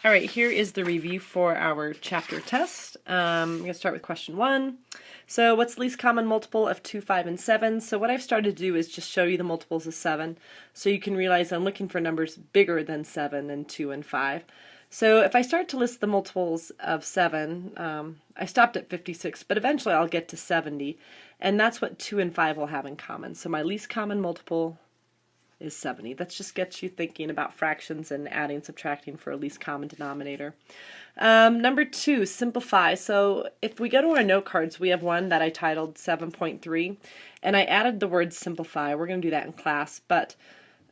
All right, here is the review for our chapter test. I'm going to start with question 1. So what's the least common multiple of 2, 5, and 7? So what I've started to do is just show you the multiples of 7 so you can realize I'm looking for numbers bigger than 7 and 2 and 5. So if I start to list the multiples of 7, I stopped at 56, but eventually I'll get to 70, and that's what 2 and 5 will have in common. So my least common multiple is 70. That just gets you thinking about fractions and adding, subtracting for a least common denominator. Number 2, simplify. So if we go to our note cards, we have one that I titled 7.3, and I added the word simplify. We're going to do that in class, but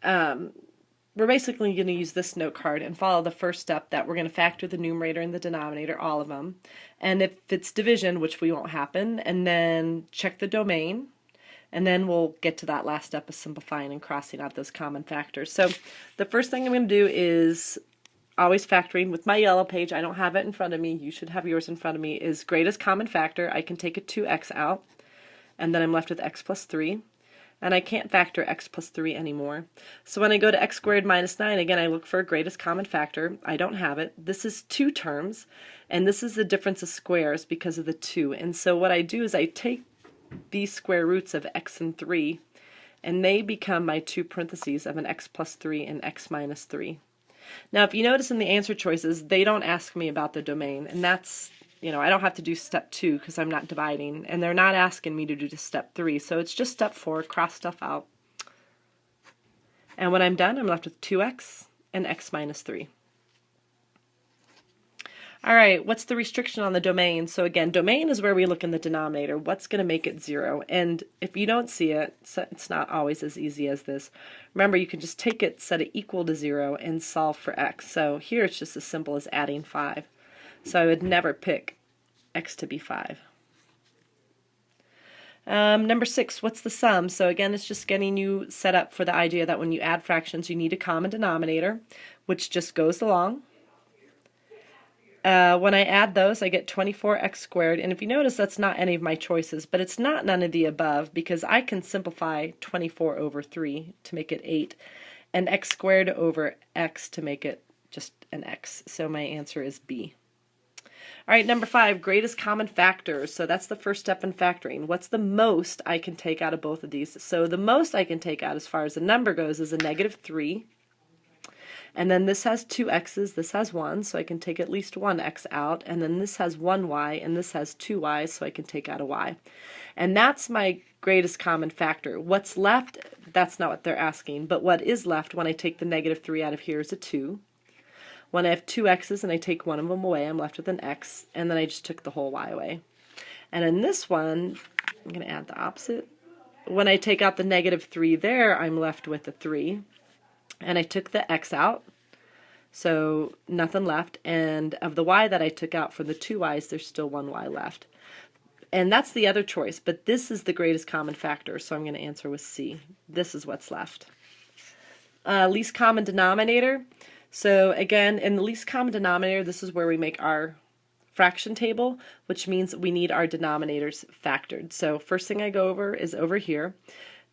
we're basically going to use this note card and follow the first step that we're going to factor the numerator and the denominator, all of them. And if it's division, which we won't happen, and then check the domain. And then we'll get to that last step of simplifying and crossing out those common factors. So the first thing I'm going to do is always factoring with my yellow page. I don't have it in front of me. You should have yours in front of me. Is greatest common factor. I can take a 2x out, and then I'm left with x plus 3. And I can't factor x plus 3 anymore. So when I go to x squared minus 9, again, I look for a greatest common factor. I don't have it. This is 2 terms, and this is the difference of squares because of the 2. And so what I do is I take these square roots of x and 3, and they become my two parentheses of an x plus 3 and x minus 3. Now if you notice in the answer choices, they don't ask me about the domain, and that's, I don't have to do step 2 because I'm not dividing, and they're not asking me to do step 3, so it's just step 4, cross stuff out. And when I'm done, I'm left with 2x and x minus 3. All right, what's the restriction on the domain? So again, domain is where we look in the denominator. What's going to make it 0? And if you don't see it, it's not always as easy as this. Remember, you can just take it, set it equal to 0, and solve for x. So here it's just as simple as adding 5. So I would never pick x to be 5. Number 6, what's the sum? So again, it's just getting you set up for the idea that when you add fractions, you need a common denominator, which just goes along. When I add those, I get 24x squared, and if you notice, that's not any of my choices, but it's not none of the above because I can simplify 24 over 3 to make it 8, and x squared over x to make it just an x, so my answer is B. All right, number 5, greatest common factors. So that's the first step in factoring. What's the most I can take out of both of these? So the most I can take out as far as the number goes is a negative 3. And then this has 2 x's, this has 1, so I can take at least 1 x out. And then this has 1 y, and this has 2 y's, so I can take out a y. And that's my greatest common factor. What's left, that's not what they're asking, but what is left when I take the negative 3 out of here is a 2. When I have 2 x's and I take one of them away, I'm left with an x, and then I just took the whole y away. And in this one, I'm going to add the opposite. When I take out the negative 3 there, I'm left with a 3. And I took the x out, so nothing left, and of the y that I took out for the 2 y's, there's still 1 y left. And that's the other choice, but this is the greatest common factor, so I'm going to answer with C. This is what's left. Least common denominator. So again, in the least common denominator, this is where we make our fraction table, which means we need our denominators factored. So first thing I go over is over here.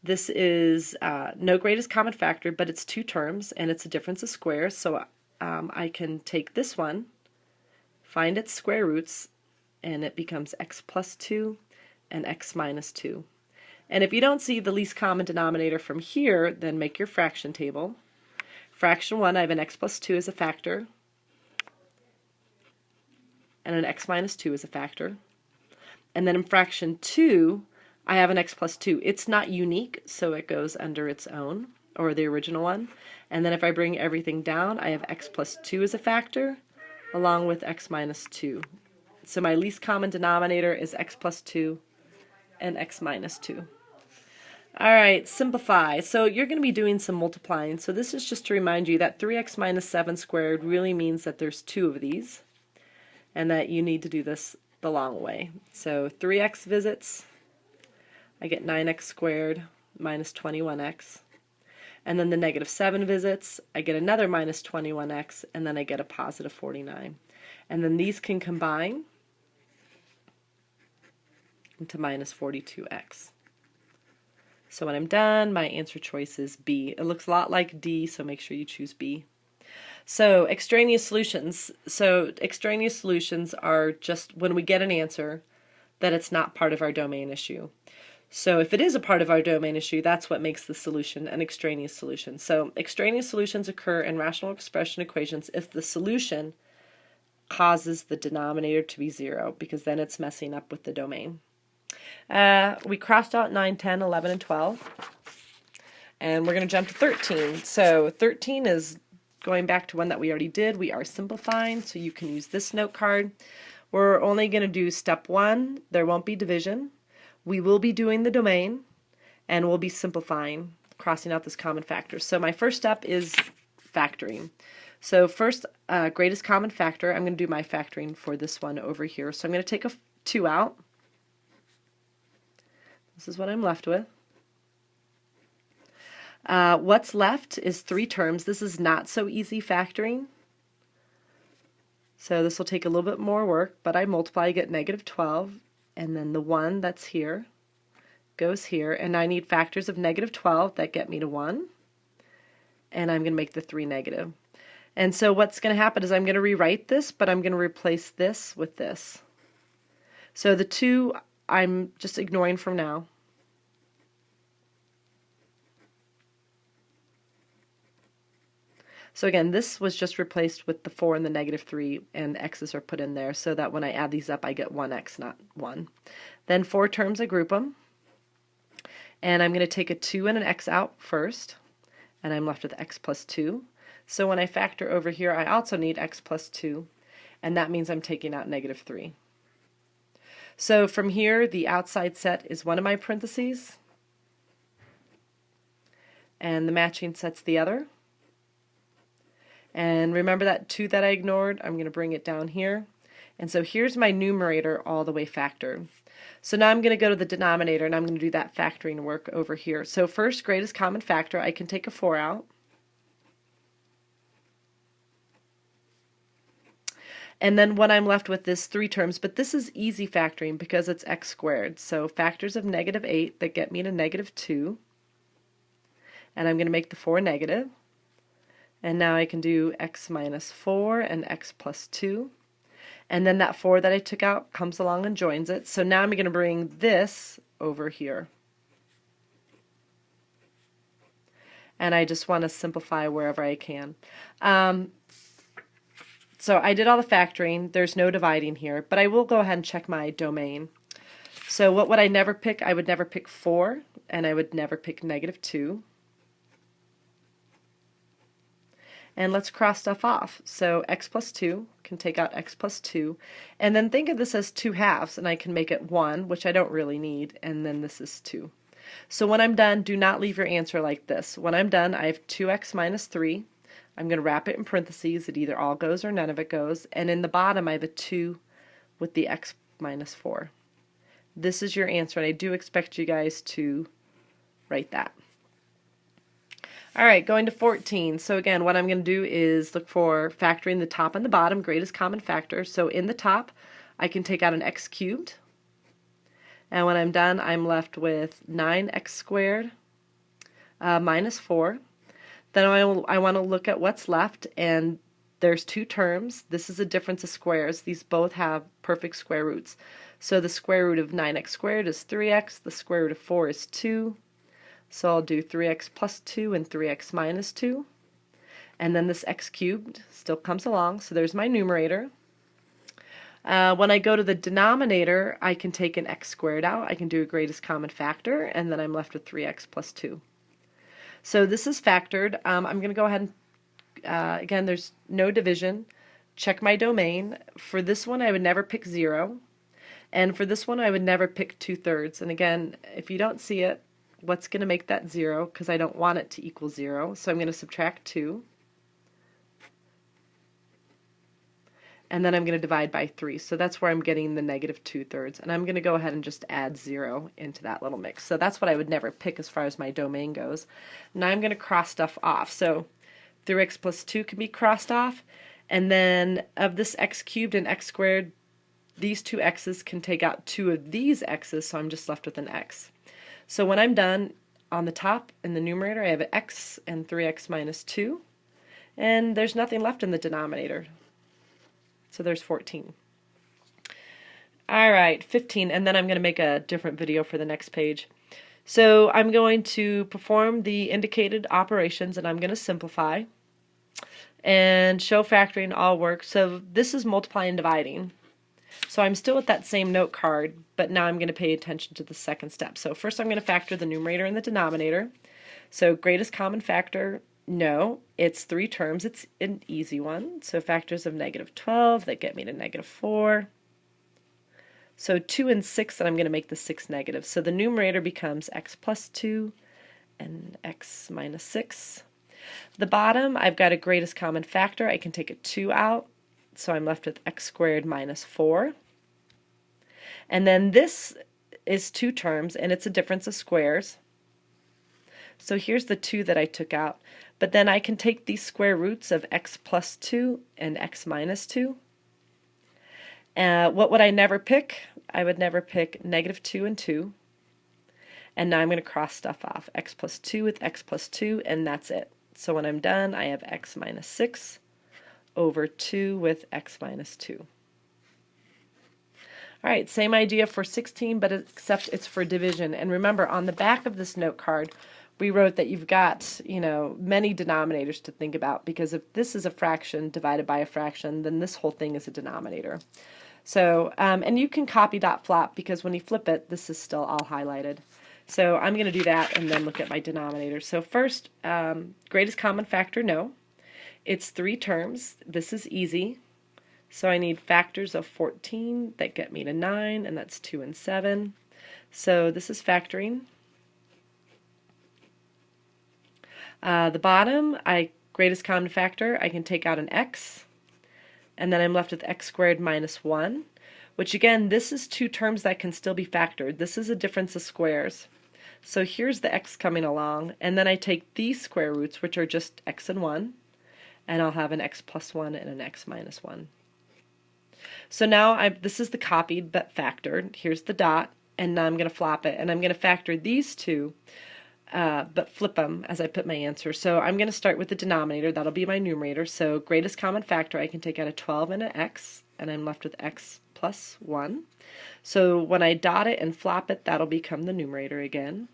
This is no greatest common factor, but it's 2 terms, and it's a difference of squares, so I can take this one, find its square roots, and it becomes x plus 2 and x minus 2. And if you don't see the least common denominator from here, then make your fraction table. Fraction 1, I have an x plus 2 as a factor, and an x minus 2 as a factor. And then in fraction 2, I have an x plus 2. It's not unique, so it goes under its own, or the original one. And then if I bring everything down, I have x plus 2 as a factor, along with x minus 2. So my least common denominator is x plus 2 and x minus 2. All right, simplify. So you're going to be doing some multiplying. So this is just to remind you that 3x minus 7 squared really means that there's 2 of these, and that you need to do this the long way. So 3x visits, I get 9x squared minus 21x. And then the negative 7 visits, I get another minus 21x, and then I get a positive 49. And then these can combine into minus 42x. So when I'm done, my answer choice is B. It looks a lot like D, so make sure you choose B. So extraneous solutions. So extraneous solutions are just when we get an answer that it's not part of our domain issue. So if it is a part of our domain issue, that's what makes the solution an extraneous solution. So extraneous solutions occur in rational expression equations if the solution causes the denominator to be 0, because then it's messing up with the domain. We crossed out 9, 10, 11, and 12. And we're going to jump to 13. So 13 is going back to one that we already did. We are simplifying, so you can use this note card. We're only going to do step 1. There won't be division. We will be doing the domain, and we'll be simplifying, crossing out this common factor. So my first step is factoring. So first, greatest common factor, I'm going to do my factoring for this one over here. So I'm going to take a 2 out. This is what I'm left with. What's left is 3 terms. This is not so easy factoring. So this will take a little bit more work, but I multiply, I get negative 12, and then the 1 that's here goes here, and I need factors of negative 12 that get me to 1, and I'm going to make the 3 negative. And so what's going to happen is I'm going to rewrite this, but I'm going to replace this with this. So the 2 I'm just ignoring from now. So again, this was just replaced with the 4 and the negative 3, and x's are put in there so that when I add these up I get 1x, not 1. Then 4 terms, I group them. And I'm going to take a 2 and an x out first, and I'm left with x plus 2. So when I factor over here, I also need x plus 2, and that means I'm taking out negative 3. So from here, the outside set is one of my parentheses, and the matching set's the other. And remember that 2 that I ignored? I'm going to bring it down here. And so here's my numerator all the way factored. So now I'm going to go to the denominator, and I'm going to do that factoring work over here. So first, greatest common factor, I can take a 4 out. And then what I'm left with is 3 terms, but this is easy factoring because it's x squared. So factors of negative 8 that get me to negative 2. And I'm going to make the 4 negative. And now I can do x minus 4 and x plus 2. And then that 4 that I took out comes along and joins it. So now I'm going to bring this over here. And I just want to simplify wherever I can. So I did all the factoring. There's no dividing here, but I will go ahead and check my domain. So what would I never pick? I would never pick 4, and I would never pick negative 2. And let's cross stuff off. So x plus 2 can take out x plus 2. And then think of this as 2 halves, and I can make it 1, which I don't really need, and then this is 2. So when I'm done, do not leave your answer like this. When I'm done, I have 2x minus 3. I'm going to wrap it in parentheses. It either all goes or none of it goes. And in the bottom, I have a 2 with the x minus 4. This is your answer, and I do expect you guys to write that. All right, going to 14. So again, what I'm going to do is look for factoring the top and the bottom, greatest common factor. So in the top, I can take out an x cubed. And when I'm done, I'm left with 9x squared minus 4. Then I want to look at what's left, and there's 2 terms. This is a difference of squares. These both have perfect square roots. So the square root of 9x squared is 3x. The square root of 4 is 2. So I'll do 3x plus 2 and 3x minus 2. And then this x cubed still comes along, so there's my numerator. When I go to the denominator, I can take an x squared out. I can do a greatest common factor, and then I'm left with 3x plus 2. So this is factored. I'm going to go ahead and, again, there's no division. Check my domain. For this one, I would never pick 0. And for this one, I would never pick 2/3. And again, if you don't see it, what's going to make that 0? Because I don't want it to equal 0. So I'm going to subtract 2. And then I'm going to divide by 3. So that's where I'm getting the negative 2/3. And I'm going to go ahead and just add 0 into that little mix. So that's what I would never pick as far as my domain goes. Now I'm going to cross stuff off. So 3x plus 2 can be crossed off. And then of this x cubed and x squared, these 2 x's can take out 2 of these x's, so I'm just left with an x. So when I'm done, on the top in the numerator, I have an x and 3x minus 2. and there's nothing left in the denominator. So there's 14. All right, 15, and then I'm going to make a different video for the next page. So I'm going to perform the indicated operations, and I'm going to simplify and show factoring all work. So this is multiplying and dividing. So I'm still with that same note card, but now I'm going to pay attention to the second step. So first I'm going to factor the numerator and the denominator. So greatest common factor, no, it's 3 terms. It's an easy one. So factors of -12 that get me to -4. So 2 and 6, and I'm going to make the 6 negative. So the numerator becomes x plus 2 and x minus 6. The bottom, I've got a greatest common factor. I can take a 2 out, so I'm left with x squared minus 4. And then this is 2 terms, and it's a difference of squares. So here's the 2 that I took out. But then I can take these square roots of x plus 2 and x minus 2. What would I never pick? I would never pick -2 and 2. And now I'm going to cross stuff off. X plus 2 with x plus 2, and that's it. So when I'm done, I have x minus 6 over 2 with x minus 2. Alright, same idea for 16, but except it's for division. And remember, on the back of this note card, we wrote that you've got, many denominators to think about, because if this is a fraction divided by a fraction, then this whole thing is a denominator. So, and you can copy dot flop, because when you flip it, this is still all highlighted. So I'm going to do that and then look at my denominator. So first, greatest common factor, no. It's 3 terms. This is easy. So I need factors of 14 that get me to 9, and that's 2 and 7. So this is factoring. The bottom, greatest common factor, I can take out an x, and then I'm left with x squared minus 1, which again, this is 2 terms that can still be factored. This is a difference of squares. So here's the x coming along, and then I take these square roots, which are just x and 1, and I'll have an x plus 1 and an x minus 1. So now this is the copied but factored. Here's the dot, and now I'm going to flop it, and I'm going to factor these two, but flip them as I put my answer. So I'm going to start with the denominator. That'll be my numerator. So greatest common factor, I can take out a 12 and an x, and I'm left with x plus 1. So when I dot it and flop it, that'll become the numerator again.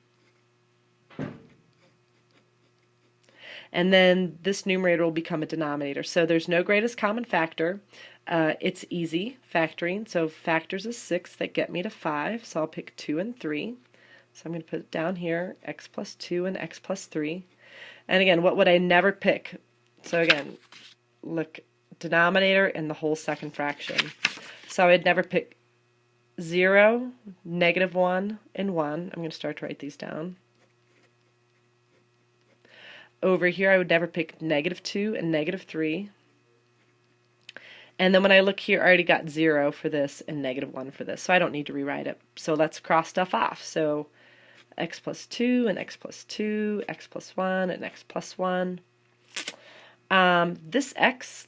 And then this numerator will become a denominator. So there's no greatest common factor. It's easy factoring. So factors of 6 that get me to 5. So I'll pick 2 and 3. So I'm going to put it down here, x plus 2 and x plus 3. And again, what would I never pick? So again, look, denominator and the whole second fraction. So I'd never pick 0, -1, and 1. I'm going to start to write these down. Over here, I would never pick -2 and -3. And then when I look here, I already got 0 for this and -1 for this, so I don't need to rewrite it. So let's cross stuff off. So x plus 2 and x plus 2, x plus 1 and x plus 1. This x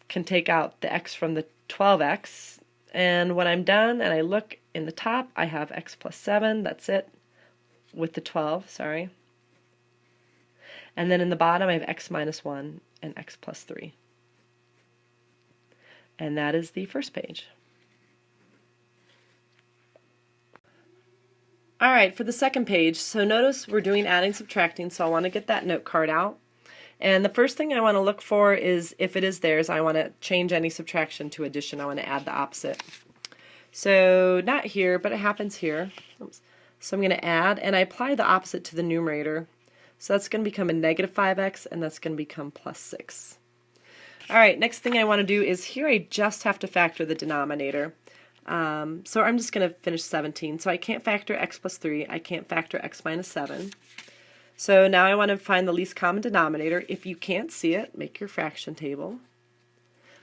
can take out the x from the 12x, and when I'm done and I look in the top, I have x plus 7, that's it, with the 12, sorry. And then in the bottom, I have x minus 1 and x plus 3. And that is the first page. Alright, for the second page, so notice we're doing adding, subtracting, so I want to get that note card out. And the first thing I want to look for is, if it is theirs, I want to change any subtraction to addition. I want to add the opposite. So not here, but it happens here. Oops. So I'm going to add, and I apply the opposite to the numerator. So that's going to become a -5x, and that's going to become plus 6. Alright, next thing I want to do is here I just have to factor the denominator. So I'm just going to finish 17. So I can't factor x plus 3. I can't factor x minus 7. So now I want to find the least common denominator. If you can't see it, make your fraction table.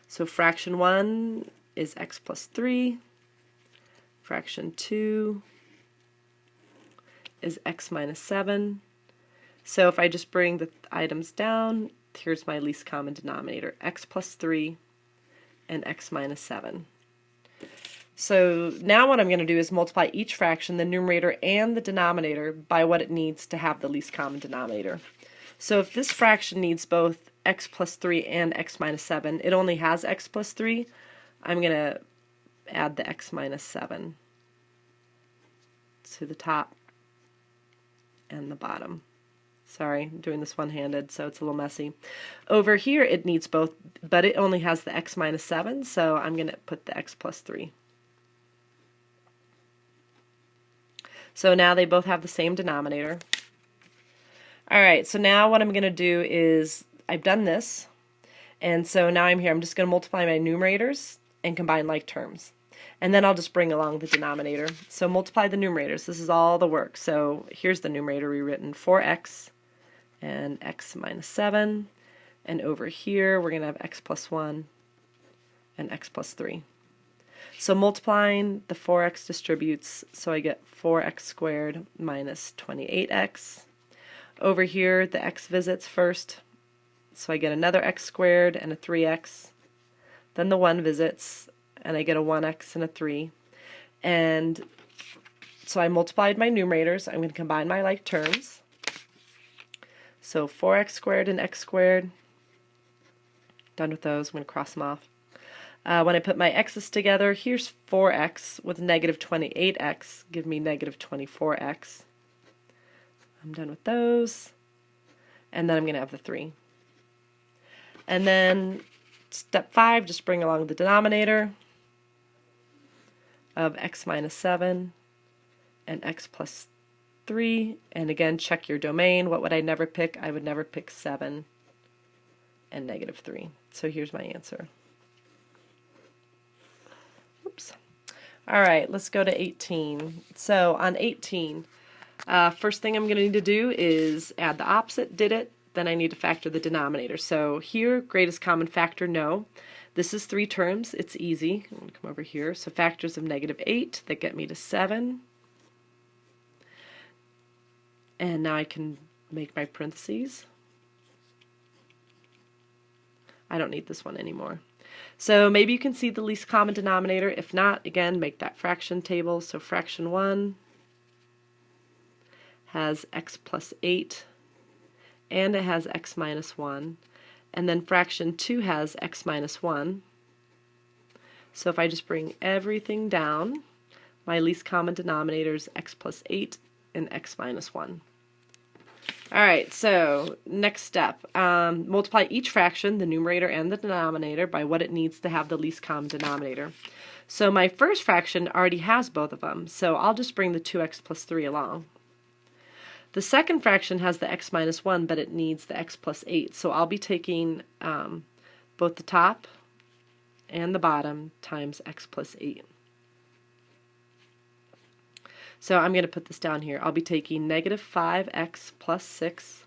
So fraction 1 is x plus 3. Fraction 2 is x minus 7. So if I just bring the items down, here's my least common denominator, x plus 3 and x minus 7. So now what I'm going to do is multiply each fraction, the numerator and the denominator, by what it needs to have the least common denominator. So if this fraction needs both x plus 3 and x minus 7. It only has x plus 3. I'm going to add the x minus 7 to the top and the bottom. Sorry, I'm doing this one-handed, so it's a little messy. Over here, it needs both, but it only has the x minus 7, so I'm going to put the x plus 3. So now they both have the same denominator. Alright, so now what I'm going to do is, I've done this, and so now I'm here. I'm just going to multiply my numerators and combine like terms. And then I'll just bring along the denominator. So multiply the numerators. This is all the work. So here's the numerator rewritten, 4x and x minus 7. And over here, we're going to have x plus 1 and x plus 3. So multiplying, the 4x distributes, so I get 4x squared minus 28x. Over here, the x visits first, so I get another x squared and a 3x. Then the 1 visits, and I get a 1x and a 3. And so I multiplied my numerators. I'm going to combine my like terms. So 4x squared and x squared. Done with those. I'm going to cross them off. When I put my x's together, here's 4x with negative 28x. Give me negative 24x. I'm done with those. And then I'm going to have the 3. And then step 5, just bring along the denominator of x minus 7 and x plus 3. And again, check your domain. What would I never pick? I would never pick 7 and negative 3. So here's my answer. Oops. All right, let's go to 18. So on 18, first thing I'm going to need to do is add the opposite, did it. Then I need to factor the denominator. So here, greatest common factor, no. This is 3 terms. It's easy. I'm going to come over here. So factors of negative 8 that get me to 7. And now I can make my parentheses. I don't need this one anymore. So maybe you can see the least common denominator. If not, again, make that fraction table. So fraction 1 has x plus 8, and it has x minus 1. And then fraction 2 has x minus 1. So if I just bring everything down, my least common denominator is x plus 8 and x minus 1. Alright, so next step. Multiply each fraction, the numerator and the denominator, by what it needs to have the least common denominator. So my first fraction already has both of them, so I'll just bring the 2x plus 3 along. The second fraction has the x minus 1, but it needs the x plus 8, so I'll be taking both the top and the bottom times x plus 8. So I'm going to put this down here. I'll be taking negative 5x plus 6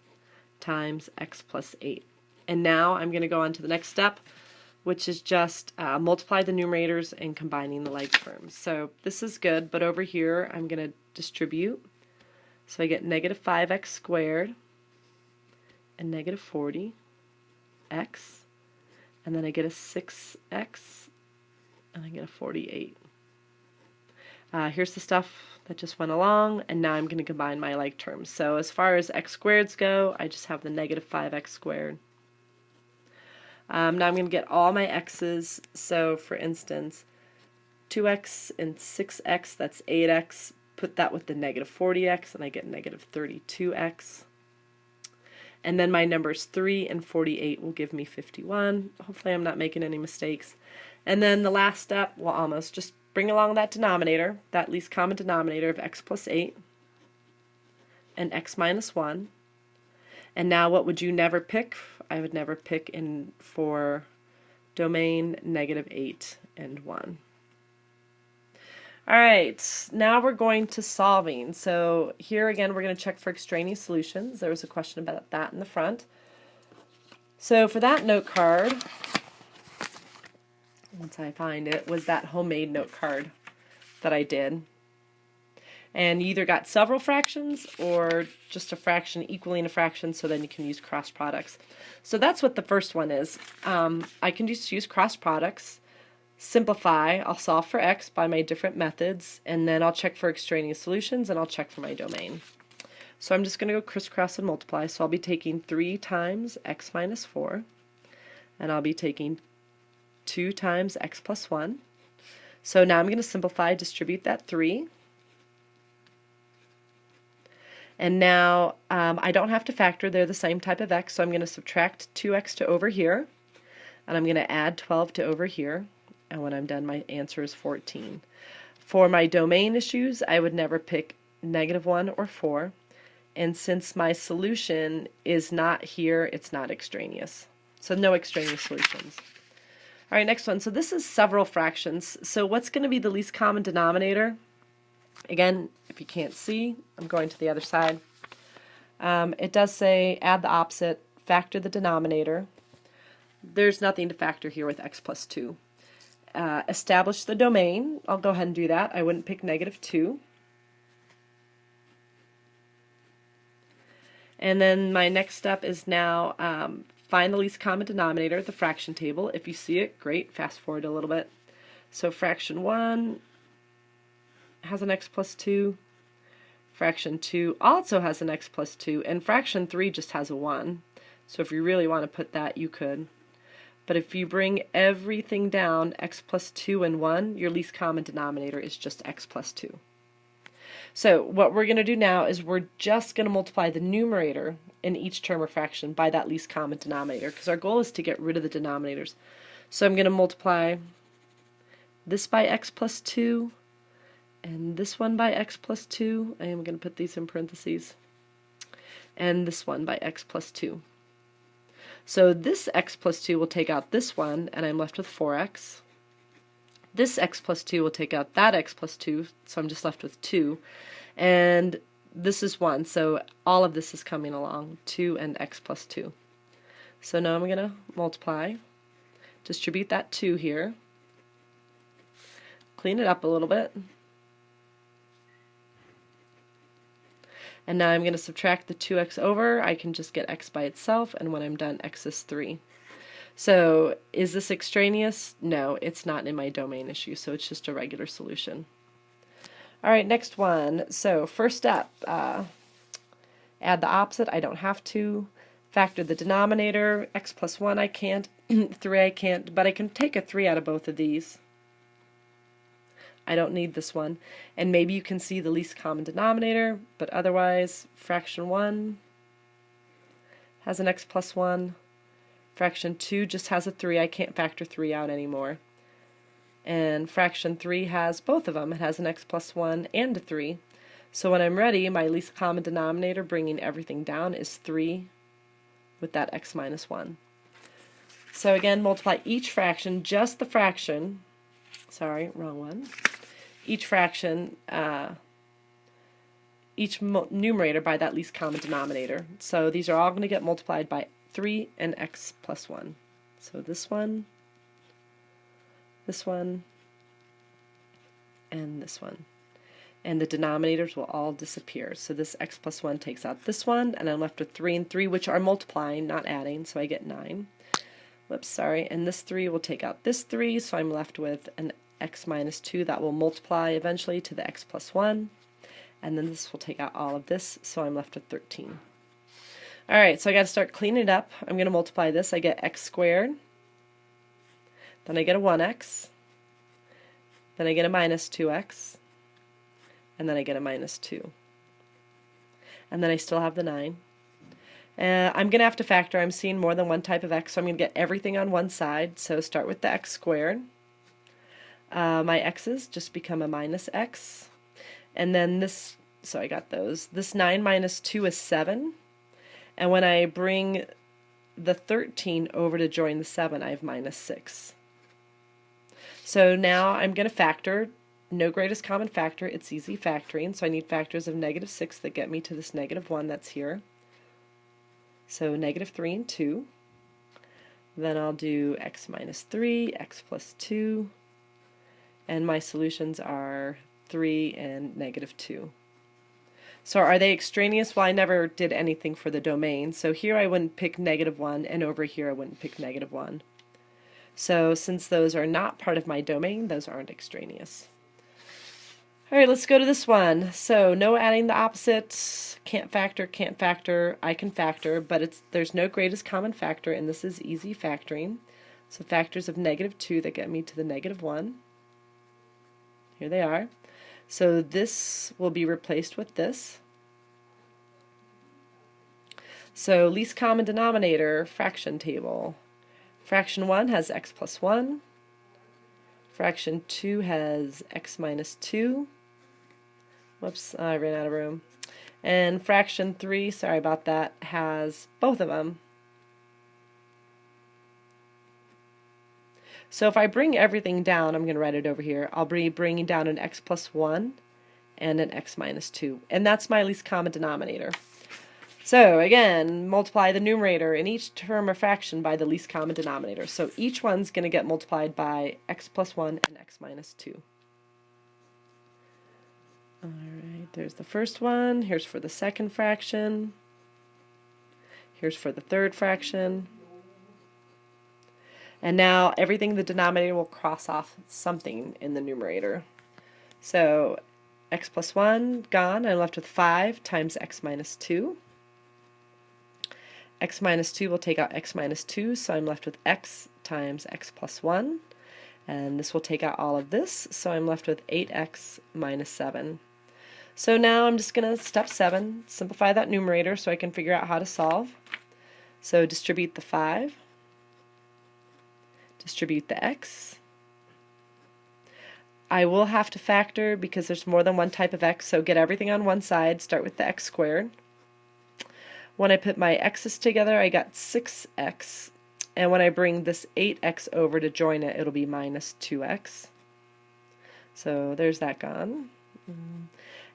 times x plus 8. And now I'm going to go on to the next step, which is just multiply the numerators and combining the like terms. So this is good, but over here I'm going to distribute. So I get negative 5x squared and negative 40x. And then I get a 6x and I get a 48. Here's the stuff that just went along, and now I'm going to combine my like terms. So as far as x squareds go, I just have the negative 5x squared. Now I'm going to get all my x's. So for instance, 2x and 6x, that's 8x. Put that with the negative 40x, and I get negative 32x. And then my numbers 3 and 48 will give me 51. Hopefully I'm not making any mistakes. And then the last step, well, almost, just bring along that denominator, that least common denominator of x plus 8 and x minus 1. And now what would you never pick? I would never pick in for domain negative 8 and 1. Alright, now we're going to solving. So here again we're going to check for extraneous solutions. There was a question about that in the front. So for that note card, once I find it, was that homemade note card that I did. And you either got several fractions or just a fraction equaling a fraction, so then you can use cross products. So that's what the first one is. I can just use cross products, simplify, I'll solve for x by my different methods, and then I'll check for extraneous solutions and I'll check for my domain. So I'm just going to go crisscross and multiply. So I'll be taking 3 times x minus 4, and I'll be taking 2 times x plus 1. So now I'm going to simplify, distribute that 3. And now I don't have to factor, they're the same type of x, so I'm going to subtract 2x to over here, and I'm going to add 12 to over here, and when I'm done my answer is 14. For my domain issues, I would never pick -1 or 4, and since my solution is not here, it's not extraneous. So no extraneous solutions. All right, next one. So this is several fractions. So what's going to be the least common denominator? Again, if you can't see, I'm going to the other side. It does say add the opposite, factor the denominator. There's nothing to factor here with x plus 2. Establish the domain. I'll go ahead and do that. I wouldn't pick -2. And then my next step is now find the least common denominator, the fraction table. If you see it, great. Fast forward a little bit. So fraction 1 has an x plus 2. Fraction 2 also has an x plus 2. And fraction 3 just has a 1. So if you really want to put that, you could. But if you bring everything down, x plus 2 and 1, your least common denominator is just x plus 2. So what we're going to do now is we're just going to multiply the numerator in each term or fraction by that least common denominator, because our goal is to get rid of the denominators. So I'm going to multiply this by x plus 2 and this one by x plus 2. I am going to put these in parentheses. And this one by x plus 2. So this x plus 2 will take out this one, and I'm left with 4x. This x plus 2 will take out that x plus 2, so I'm just left with 2. And this is 1, so all of this is coming along, 2 and x plus 2. So now I'm going to multiply, distribute that 2 here, clean it up a little bit, and now I'm going to subtract the 2x over. I can just get x by itself, and when I'm done, x is 3. So is this extraneous? No, it's not in my domain issue, so it's just a regular solution. All right, next one. So first step, add the opposite. I don't have to. Factor the denominator. X plus 1 I can't, 3 I can't, but I can take a 3 out of both of these. I don't need this one. And maybe you can see the least common denominator, but otherwise fraction 1 has an x plus 1. Fraction 2 just has a 3. I can't factor 3 out anymore. And fraction 3 has both of them. It has an x plus 1 and a 3. So when I'm ready, my least common denominator, bringing everything down, is 3 with that x minus 1. So again, multiply each fraction, just the fraction, sorry, wrong one, each fraction, each numerator by that least common denominator. So these are all going to get multiplied by 3 and x plus 1. So this one, and this one. And the denominators will all disappear. So this x plus 1 takes out this one, and I'm left with 3 and 3, which are multiplying, not adding, so I get 9. Whoops, sorry. And this 3 will take out this 3, so I'm left with an x minus 2 that will multiply eventually to the x plus 1. And then this will take out all of this, so I'm left with 13. Alright, so I got to start cleaning it up. I'm going to multiply this. I get x squared. Then I get a 1x. Then I get a minus 2x. And then I get a minus 2. And then I still have the 9. I'm going to have to factor. I'm seeing more than one type of x, so I'm going to get everything on one side. So start with the x squared. My x's just become a minus x. And then this, so I got those. This 9 minus 2 is 7. And when I bring the 13 over to join the 7, I have minus 6. So now I'm going to factor. No greatest common factor, it's easy factoring, so I need factors of -6 that get me to this -1 that's here. So -3 and 2. Then I'll do x minus 3, x plus 2, and my solutions are 3 and -2. So are they extraneous? Well, I never did anything for the domain, so here I wouldn't pick -1, and over here I wouldn't pick -1. So since those are not part of my domain, those aren't extraneous. All right, let's go to this one. So no adding the opposite, can't factor, I can factor, but there's no greatest common factor, and this is easy factoring. So factors of -2 that get me to the -1. Here they are. So this will be replaced with this. So least common denominator, fraction table. Fraction 1 has x plus 1. Fraction 2 has x minus 2. Whoops, I ran out of room. And fraction 3, sorry about that, has both of them. So if I bring everything down, I'm going to write it over here, I'll be bringing down an x plus 1 and an x minus 2. And that's my least common denominator. So again, multiply the numerator in each term or fraction by the least common denominator. So each one's going to get multiplied by x plus 1 and x minus 2. Alright, there's the first one. Here's for the second fraction. Here's for the third fraction. And now everything in the denominator will cross off something in the numerator. So x plus 1 gone. I'm left with 5 times x minus 2. X minus 2 will take out x minus 2, so I'm left with x times x plus 1. And this will take out all of this, so I'm left with 8x minus 7. So now I'm just going to, step 7, simplify that numerator so I can figure out how to solve. So distribute the 5. Distribute the x. I will have to factor because there's more than one type of x, so get everything on one side, start with the x squared. When I put my x's together, I got 6x, and when I bring this 8x over to join it, it'll be minus 2x. So there's that gone.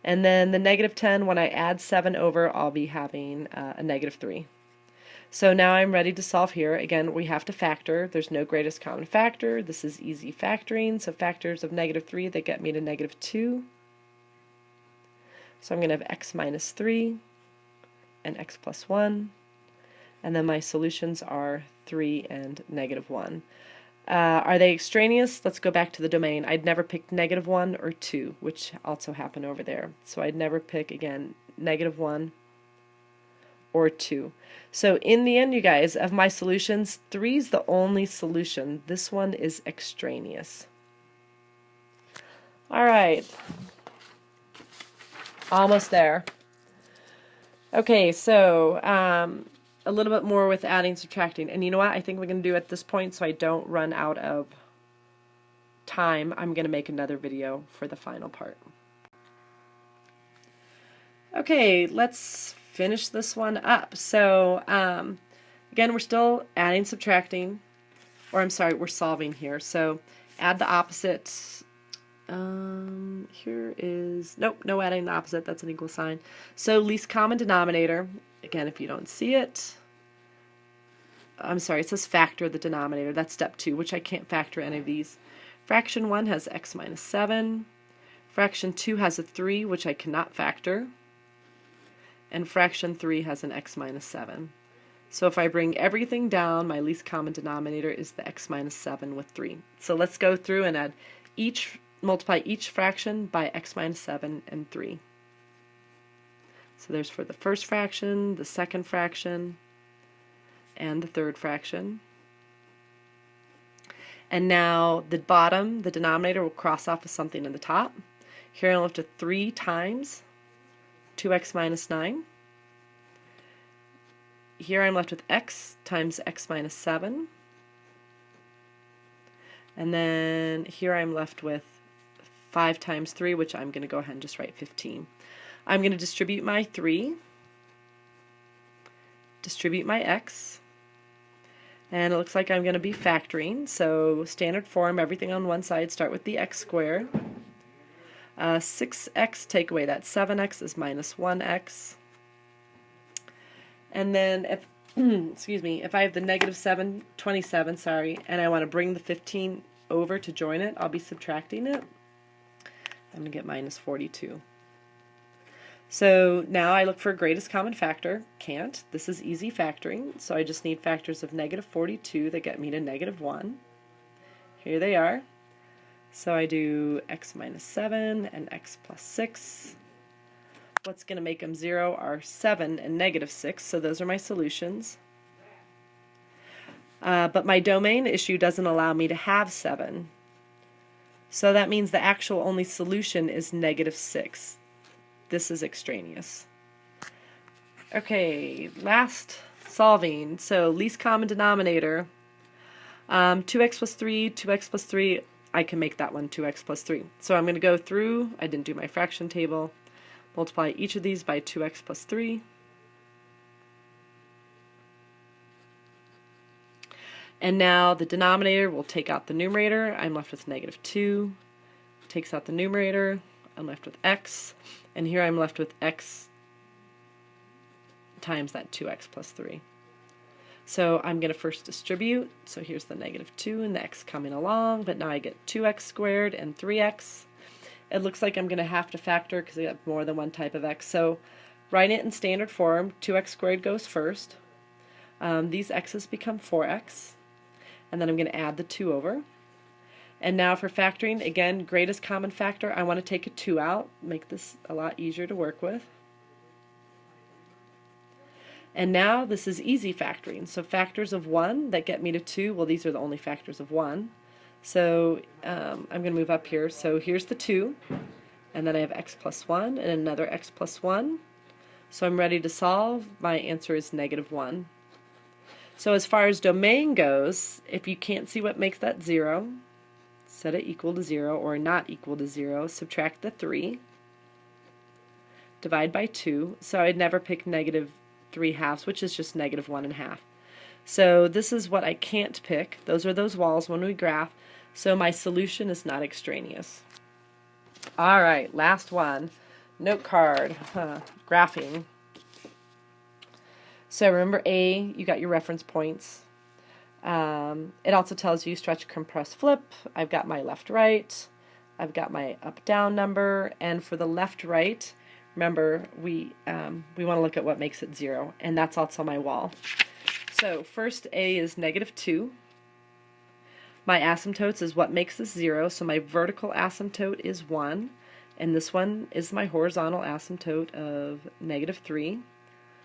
And then the -10, when I add 7 over, I'll be having a -3. So now I'm ready to solve here. Again, we have to factor. There's no greatest common factor. This is easy factoring. So factors of -3 that get me to -2. So I'm going to have x minus 3 and x plus 1. And then my solutions are 3 and -1. Are they extraneous? Let's go back to the domain. I'd never pick -1 or 2, which also happen over there. So I'd never pick, again, -1 or 2. So in the end, you guys, of my solutions, 3 is the only solution. This one is extraneous. All right. Almost there. Okay, so a little bit more with adding, subtracting. And you know what? I think we're going to do at this point so I don't run out of time. I'm going to make another video for the final part. Okay, let's finish this one up. So again, we're still adding, subtracting, or I'm sorry, we're solving here. So add the opposite. Here is, nope, no adding the opposite, that's an equal sign. So least common denominator, again, if you don't see it, I'm sorry, it says factor the denominator, that's step 2, which I can't factor any of these. Fraction 1 has x minus 7, fraction 2 has a 3, which I cannot factor, and fraction 3 has an x minus 7. So if I bring everything down, my least common denominator is the x minus 7 with 3. So let's go through and add multiply each fraction by x minus 7 and 3. So there's for the first fraction, the second fraction, and the third fraction. And now the bottom, the denominator, will cross off with something in the top. Here I'm left with 3 times 2x minus 9. Here I'm left with x times x minus 7. And then here I'm left with 5 times 3, which I'm going to go ahead and just write 15. I'm going to distribute my 3, distribute my x, and it looks like I'm going to be factoring. So standard form, everything on one side, start with the x squared. 6x, take away that 7x is minus 1x. And then if excuse me, if I have the -27, sorry, and I want to bring the 15 over to join it, I'll be subtracting it. I'm going to get minus 42. So now I look for greatest common factor. Can't. This is easy factoring, so I just need factors of -42 that get me to -1. Here they are. So I do x minus 7 and x plus 6. What's going to make them 0 are 7 and negative 6, so those are my solutions. But my domain issue doesn't allow me to have 7. So that means the actual only solution is negative 6. This is extraneous. Okay, last solving. So least common denominator. 2x plus 3, 2x plus 3, I can make that one 2x plus 3. So I'm going to go through, I didn't do my fraction table, multiply each of these by 2x plus 3. And now the denominator will take out the numerator. I'm left with negative 2. Takes out the numerator. I'm left with x. And here I'm left with x times that 2x plus 3. So I'm going to first distribute. So here's the negative 2 and the x coming along. But now I get 2x squared and 3x. It looks like I'm going to have to factor because I have more than one type of x. So writing it in standard form, 2x squared goes first. These x's become 4x. And then I'm going to add the 2 over. And now for factoring, again, greatest common factor, I want to take a 2 out, make this a lot easier to work with. And now this is easy factoring. So factors of 1 that get me to 2, well, these are the only factors of 1. So I'm going to move up here. So here's the 2, and then I have x plus 1 and another x plus 1. So I'm ready to solve. My answer is negative 1. So as far as domain goes, if you can't see what makes that 0, set it equal to 0 or not equal to 0, subtract the 3, divide by 2. So I'd never pick negative 3/2, which is just negative 1/2. So this is what I can't pick. Those are those walls when we graph. So my solution is not extraneous. All right, last one. Note card, graphing. So remember A, you got your reference points. It also tells you stretch, compress, flip. I've got my left, right. I've got my up, down number. And for the left, right, remember we want to look at what makes it 0. And that's also my wall. So first A is negative 2. My asymptotes is what makes this 0. So my vertical asymptote is 1. And this one is my horizontal asymptote of negative 3.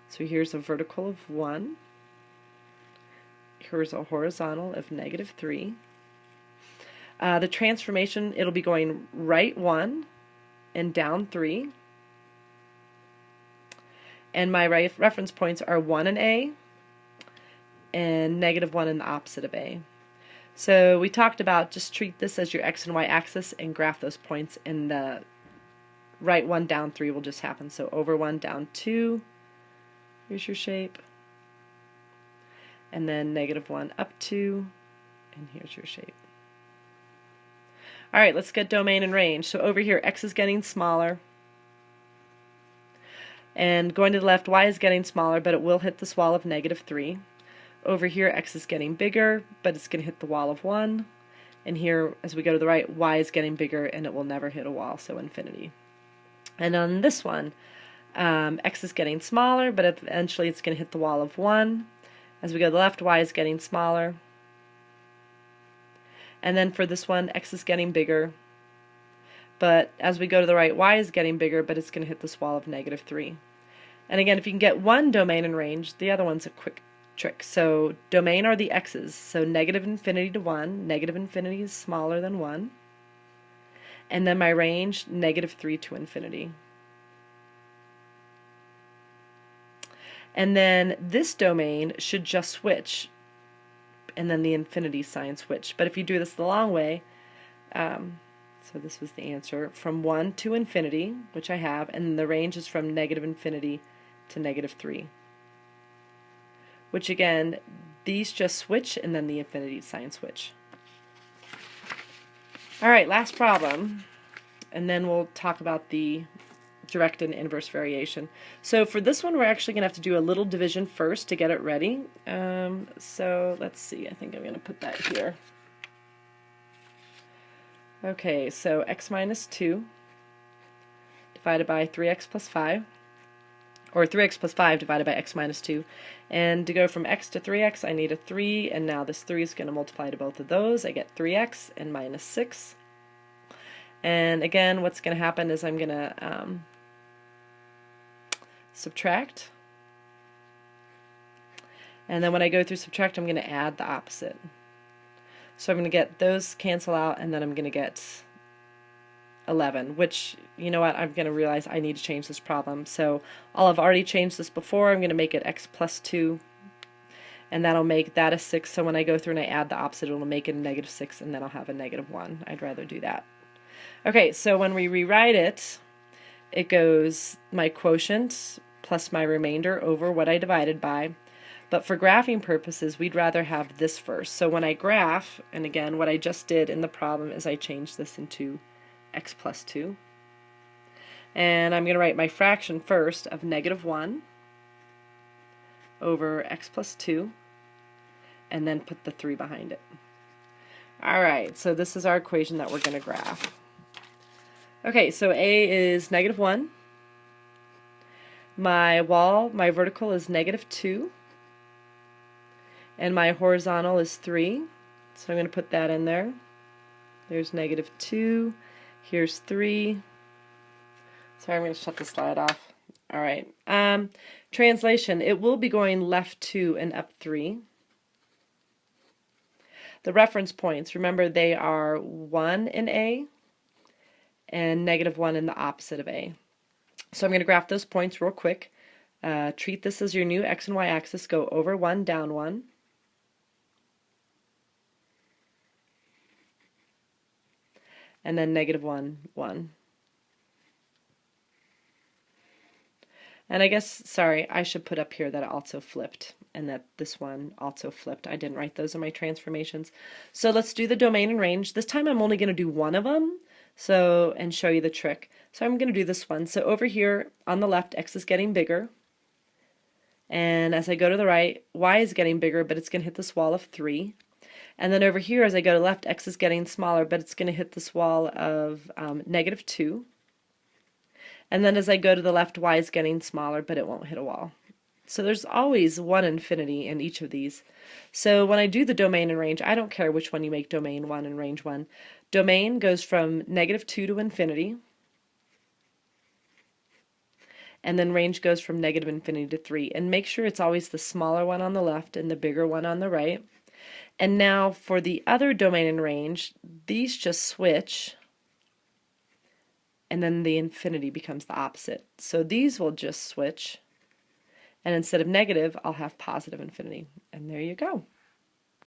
So here's a vertical of 1. Here's a horizontal of negative 3. The transformation, it'll be going right 1 and down 3. And my reference points are 1 in A and negative 1 in the opposite of A. So we talked about just treat this as your x and y axis and graph those points, and the right 1 down 3 will just happen. So over 1 down 2. Here's your shape. And then negative 1 up 2, and here's your shape. All right, let's get domain and range. So over here, x is getting smaller. And going to the left, y is getting smaller, but it will hit this wall of negative 3. Over here, x is getting bigger, but it's going to hit the wall of 1. And here, as we go to the right, y is getting bigger, and it will never hit a wall, so infinity. And on this one, x is getting smaller, but eventually it's going to hit the wall of 1. As we go to the left, y is getting smaller. And then for this one, x is getting bigger. But as we go to the right, y is getting bigger, but it's going to hit this wall of negative 3. And again, if you can get one domain and range, the other one's a quick trick. So domain are the x's. So negative infinity to 1. Negative infinity is smaller than 1. And then my range, negative 3 to infinity. And then this domain should just switch, and then the infinity sign switch. But if you do this the long way, so this was the answer, from 1 to infinity, which I have, and the range is from negative infinity to negative 3. Which again, these just switch, and then the infinity sign switch. All right, last problem, and then we'll talk about the direct and inverse variation. So for this one, we're actually going to have to do a little division first to get it ready. So let's see, I think I'm going to put that here. Okay, so x minus 2 divided by 3x plus 5, or 3x plus 5 divided by x minus 2. And to go from x to 3x, I need a 3, and now this 3 is going to multiply to both of those. I get 3x and minus 6. And again, what's going to happen is I'm going to subtract. And then when I go through subtract, I'm going to add the opposite. So I'm going to get those cancel out, and then I'm going to get 11, which, you know what, I'm going to realize I need to change this problem. So I've already changed this before. I'm going to make it x plus 2, and that'll make that a 6. So when I go through and I add the opposite, it'll make it a negative 6, and then I'll have a negative 1. I'd rather do that. Okay, so when we rewrite it, it goes my quotient plus my remainder over what I divided by. But for graphing purposes, we'd rather have this first. So when I graph, and again, what I just did in the problem is I changed this into x plus 2. And I'm going to write my fraction first of negative 1 over x plus 2, and then put the 3 behind it. Alright, so this is our equation that we're going to graph. Okay, so A is negative 1. My vertical is negative 2. And my horizontal is 3. So I'm going to put that in there. There's negative 2. Here's 3. Sorry, I'm going to shut the slide off. Alright. Translation. It will be going left 2 and up 3. The reference points, remember they are 1 in A and negative 1 in the opposite of A. So I'm going to graph those points real quick. Treat this as your new x and y axis. Go over 1, down 1. And then negative 1, 1. And I guess, sorry, I should put up here that it also flipped, and that this one also flipped. I didn't write those in my transformations. So let's do the domain and range. This time I'm only going to do one of them, and show you the trick. So I'm going to do this one. So over here on the left, x is getting bigger. And as I go to the right, y is getting bigger, but it's going to hit this wall of 3. And then over here, as I go to the left, x is getting smaller, but it's going to hit this wall of negative 2. And then as I go to the left, y is getting smaller, but it won't hit a wall. So there's always one infinity in each of these. So when I do the domain and range, I don't care which one you make domain 1 and range 1. Domain goes from negative 2 to infinity. And then range goes from negative infinity to 3. And make sure it's always the smaller one on the left and the bigger one on the right. And now for the other domain and range, these just switch, and then the infinity becomes the opposite. So these will just switch, and instead of negative, I'll have positive infinity. And there you go.